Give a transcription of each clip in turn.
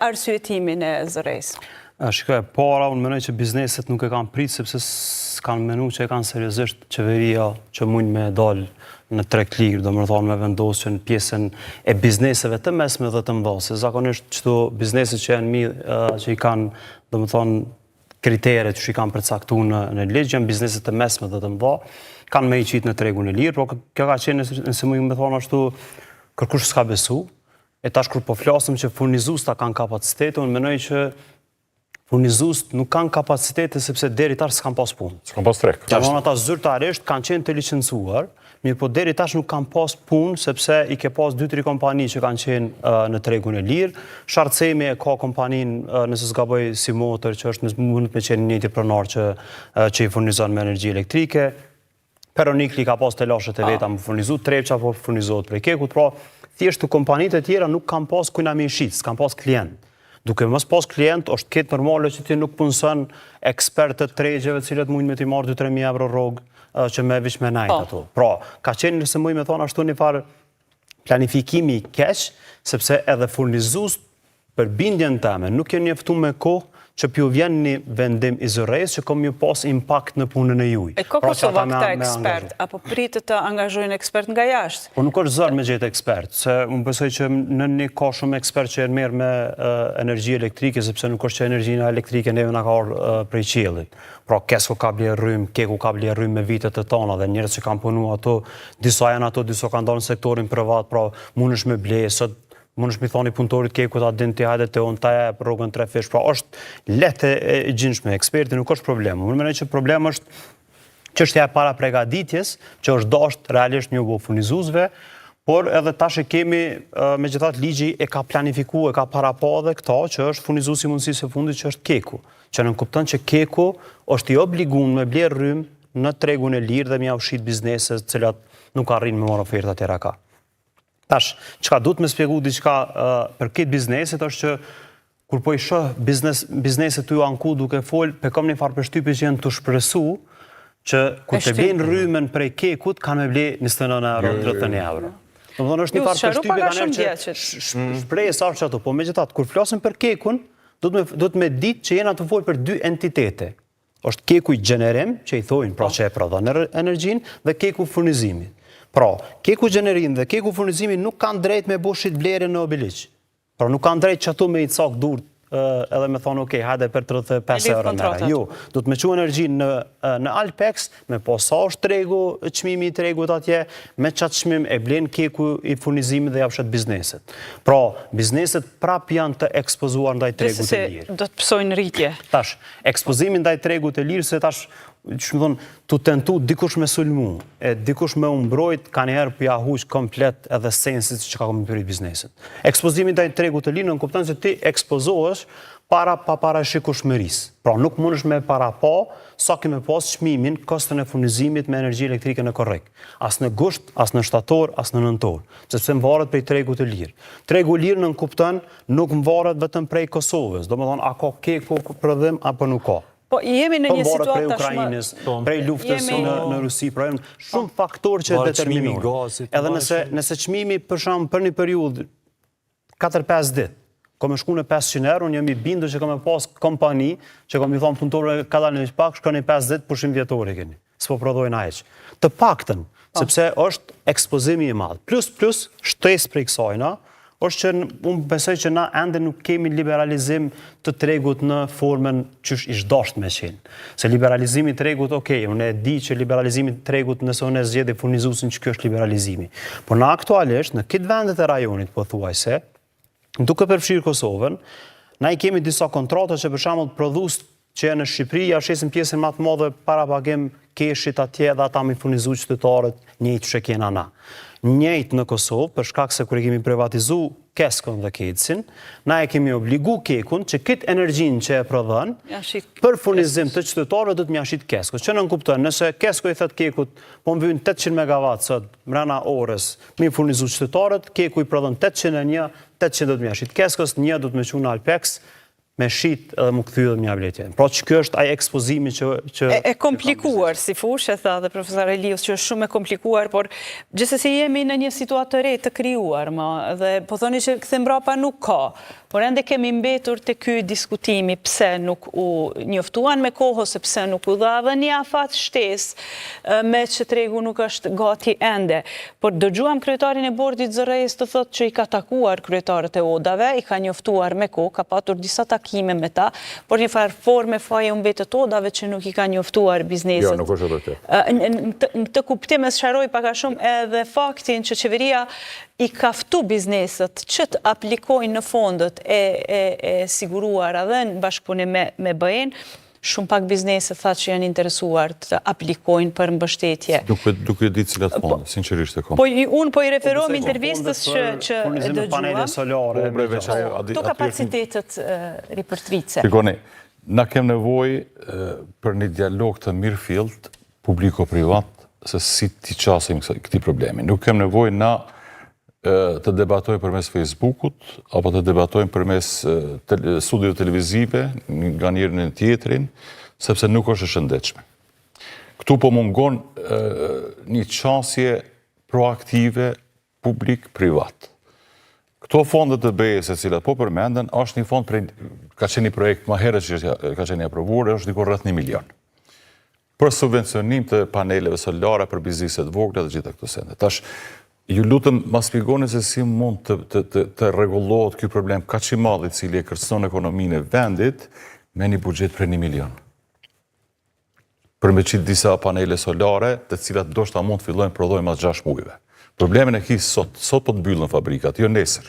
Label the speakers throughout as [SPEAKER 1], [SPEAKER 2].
[SPEAKER 1] arsyetimin e zërejs?
[SPEAKER 2] Shikoj, para, unë menoj që bizneset nuk e kanë pritë, sepse s'kanë menu që e kanë seriozisht qeveria që mund me dalë në treg lirë, do më thonë me vendosë që në pjesën e bizneseve të mesme dhe të mëdha, se zakonisht qëto bizneset që janë që i kanë, do më thonë, kriteret që i kanë përcaktu në ligj, janë bizneset të mesme dhe të mëdha, kanë me i qitë në tregun e lirë, por kjo ka qenë, nëse mu me thonë ashtu, kërkush s'ka besu, e tash kur po flasëm që furnizusta kanë kapacitetin, unë menoj që furnizust nuk kanë kapacitete sepse deri tash s'kan pas punë.
[SPEAKER 3] S'kan pas treg.
[SPEAKER 2] Ata zyrtarisht kanë qenë të licencuar, mirë po deri tash nuk kanë pas punë sepse i ke pas 2-3 kompani që kanë qenë në tregun e lirë. Sharcemi e ka kompaninë, nëse s'gaboj si motor, që është mund me qenë njëti pronar që i furnizon me energji elektrike. Peronikli ka pas të lashet e veta më furnizu, Trepqa po furnizohet prej Kekut, pra thjesht kompanitë e tjera nuk kanë pas kujna me shit, s'kan pas klient. Duke mos pas klient, është ketë normale që ti nuk punëson ekspertët tregjeve cilët mund me ti marrë 2-3.000 euro rrogë që me vish me najtë ato. Pra, ka qenë nëse mund me thonë ashtu një farë planifikimi i keq, sepse edhe furnizues për bindjen teme nuk janë njoftu me kohë që pju vjen një vendim i zërejës që kom ju pas impact në punën e juj.
[SPEAKER 1] E ko Kosova këta ekspert, apo pritë të angazhojnë ekspert nga jashtë?
[SPEAKER 2] Po nuk është zërë me gjithë ekspert, se unë besoj që në një ka shumë ekspert që e merë me energji elektrike, sepse nuk është që energjina elektrike neve nga ka orë prej qiellit. Pra, Kesko ka blie rrym, Keku ka blie rrym me vitet të tona, dhe njerëz që kanë punu ato, disa janë ato, disa kanë dalë në sektorin privat, pra, mund është me ble, sot mund është mi thoni punëtorit Keku ta din të hajde të onë taja për rrugën 3 fish, pra është letë e gjinshme, eksperti nuk është problem. Unë menoj që problem është çështja e para pregaditjes, që është dashur realisht një furnizuzve, por edhe tash e kemi, megjithatë ligji e ka planifikuar, e ka parapa edhe këta, që është furnizuesi i mundësisë së fundit që është Keku, që nënkupton që Keku është i obliguar me blerë rrym në tregun e lirë dhe mja ushit bizneset të cilat nuk arrin me marrë oferta tjera ka. Tash, çka duhet me spjegu diçka për këtë bizneset është që kur po i shoh bizneset tu anku duke fol, pe kam një farë përshtypje që janë të shpresu që kur të blejnë rrymen prej Kekut kanë me ble 29 euro, 30 euro. Do të thonë është një farë përshtypje kanë që shprehje sa që ato, po megjithatë kur flasim për Kekun, duhet me ditë që jena të folë për dy entitete. Është Keku i gjenerim, që i thojnë pra që e prodhon energjinë, dhe Keku furnizimi. Pra, Keku gjenerim dhe Keku furnizimi nuk kanë drejt me bushit blerjen në obiliq. Pra, nuk kanë drejt që ato me i cak dur edhe me thonë, okej, hajde për 35 euro mera. Jo, du të me që energjinë në Alpex, me posa është tregu, qmimi i tregut atje, me qatë qmim e blen Keku i furnizimi dhe japshet bizneset. Pra, bizneset prap janë të ekspozuar ndaj tregut e lirë.
[SPEAKER 1] Do të pësojnë rritje.
[SPEAKER 2] Tash, ekspozimin ndaj tregut e lirë, se tash, që më thonë, të tentu dikush me sulmu, e dikush me umbrojt, ka njëherë për jahuq komplet edhe sensit që ka këmë përit bizneset. Ekspozimin ndaj tregut e lirë në kupton se ti ekspozohesh pa para shikush mëris. Pra nuk mundesh me para pa, sa keme pas çmimin, kostën e furnizimit me energji elektrike në korrekt. As në gusht, as në shtator, as në nëntor. Sepse më varet prej tregut të lirë. Tregu i lirë në kupton nuk më varet vetëm prej Kosovës. Do më thonë, a ka Keku prodhim apo nuk ka.
[SPEAKER 1] Po jemi në një situatë
[SPEAKER 2] prej Ukrainës, prej luftës në Rusi, shumë faktor që determinojnë. Edhe nëse çmimi për shembull për një periudhë 4-5 ditë, kom e shku në 500 euro, unë jam i bindur që kam e pas kompani, që kam i thonë punëtorëve ka dalë një pak, shkoni 5 ditë pushim vjetori keni. S'po prodhojnë aq. Të paktën, sepse është ekspozimi i madh. Plus shtesë prej kësajna, është që unë besoj që na ende nuk kemi liberalizim të tregut në formën që ish dasht me qenë. Se liberalizimi tregut, okej, unë e di që liberalizimi tregut nëse unë e zgjidh furnizuesin që kjo është liberalizimi. Por në aktualisht, në këtë vendet e rajonit, po thuajse, duke përfshirë Kosovën, na i kemi disa kontrata që për shembull prodhues që janë në Shqipëri, ja shesin pjesën më të madhe para pagim keshit atje dhe ata mi furnizu qytetarët njëjtë që kena na. Njëjtë në Kosovë, për shkak se kur e kemi privatizu Keskon dhe Kecin, na e kemi obligu Kekun që këtë energjinë që e prodhon, për furnizim të qytetarëve do të mjashit Keskos. Që nënkupton, nëse Kesko i thot Kekut, po më vynë 800 MW sot mrena orës, mi furnizu qytetarët, Keku i prodhon 801, 800 do të mjashit Keskos, një do të me qunë Alpex, me shit edhe më kthy edhe një ablet tjetër. Pra që kjo është ai ekspozimi që
[SPEAKER 1] e komplikuar, si fush e tha dhe profesor Elios, që është shumë e komplikuar, por gjithsesi jemi në një situatë të re të krijuar, dhe po thoni që kthe mbrapa nuk ka, por ende kemi mbetur te ky diskutimi pse nuk u njoftuan me kohë ose pse nuk u dha dhe një afat shtesë me që tregu nuk është gati ende. Por dëgjuam kryetarin e bordit zërejës të thotë që i ka takuar kryetarët e odave, i ka njoftuar me kohë, ka patur disa takime me ta, por një farë forme faje mbetët odave që nuk i ka njoftuar bizneset.
[SPEAKER 3] Jo, nuk është e vërtetë.
[SPEAKER 1] Në të kuptim e sharoj paka shumë edhe faktin që qeveria i kaftu bizneset që të aplikojnë në fondet e siguruara dhe në bashkëpunim me BE-n, shumë pak bizneset tha që janë interesuar të aplikojnë për mbështetje.
[SPEAKER 3] Duke ditë cilat fonde, sinqerisht e kom.
[SPEAKER 1] Unë po i referohem intervistës që
[SPEAKER 2] dëgjuam.
[SPEAKER 1] Këto kapacitetet ripërtrice.
[SPEAKER 3] Shikoni, na kem nevojë për një dialog të mirëfillt, publiko-privat, se si ti qasim këtij problemi. Nuk kem nevojë na të debatojmë përmes Facebookut, apo të debatojmë përmes studiove televizive, nga njëri në tjetrin, sepse nuk është e shëndetshme. Këtu po mungon një qasje proaktive publik-privat. Këto fondet të BE-s e cilat po përmenden, është një fond ka qenë një projekt më herët që ka qenë aprovuar, është diku rreth 1 milion. Për subvencionim të paneleve solare për bizneset vogla dhe gjitha këto sende. Tash, ju lutëm ma spjegoni se si mund të rregullohet ky problem kaq i madh i cili e kërcënon ekonominë e vendit me një buxhet për 1 milion. Për me qitë disa panele solare, të cilat ndoshta mund të fillojnë prodhojnë mas 6 muajve. Problemin e kisë sot po të mbyllën fabrikat, jo nesër.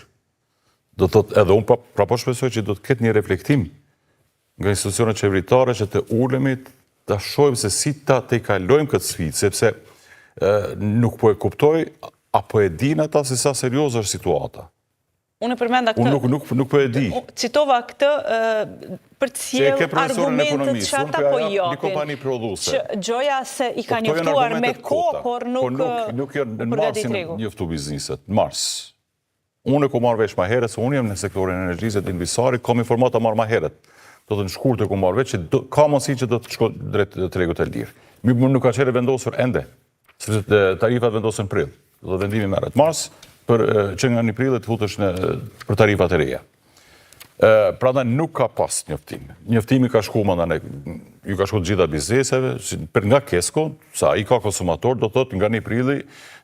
[SPEAKER 3] Do të thotë edhe unë pra po shpresoj që do të ketë një reflektim nga institucionet qeveritare që të ulemi ta shohim se si ta i kalojmë këtë sfidë, sepse nuk po e kuptoj apo e din ata se sa serioze është situata.
[SPEAKER 1] Unë përmenda këtë...
[SPEAKER 3] Unë nuk po e di.
[SPEAKER 1] Citova këtë për të sjellë argumentet që ata po
[SPEAKER 3] një kompani prodhuese.
[SPEAKER 1] Që gjoja se i ka njoftuar me kohë, por
[SPEAKER 3] nuk janë në marsin njoftu bizniset. Në mars. Unë e ku marrë vesh ma heret, se unë jem në sektorin e energjisë të investisarit, kam informata marrë ma heret. Do të në shkurtë e ku marrë veç, që ka mundësi që do të shko drejt tregut e lirë. Nuk ka qere vendosur ende, sepse tarifat vendosën prill. Do të vendimi merret mars, që nga 1 prill të futesh për tarifat e reja. Prandaj nuk ka pas njoftim. Njoftimi ka shku ju ka shku të gjitha bizneseve, për nga Kesko, sa i ka konsumator, do të thotë nga 1 prilli,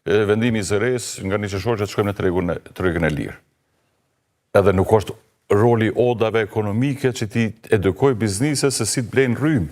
[SPEAKER 3] vendimi i zëres, nga 1 qershor që të shkojmë në tregën e lirë. Edhe nuk është roli odave ekonomike që ti edukoj biznise se si të blejnë rrymë.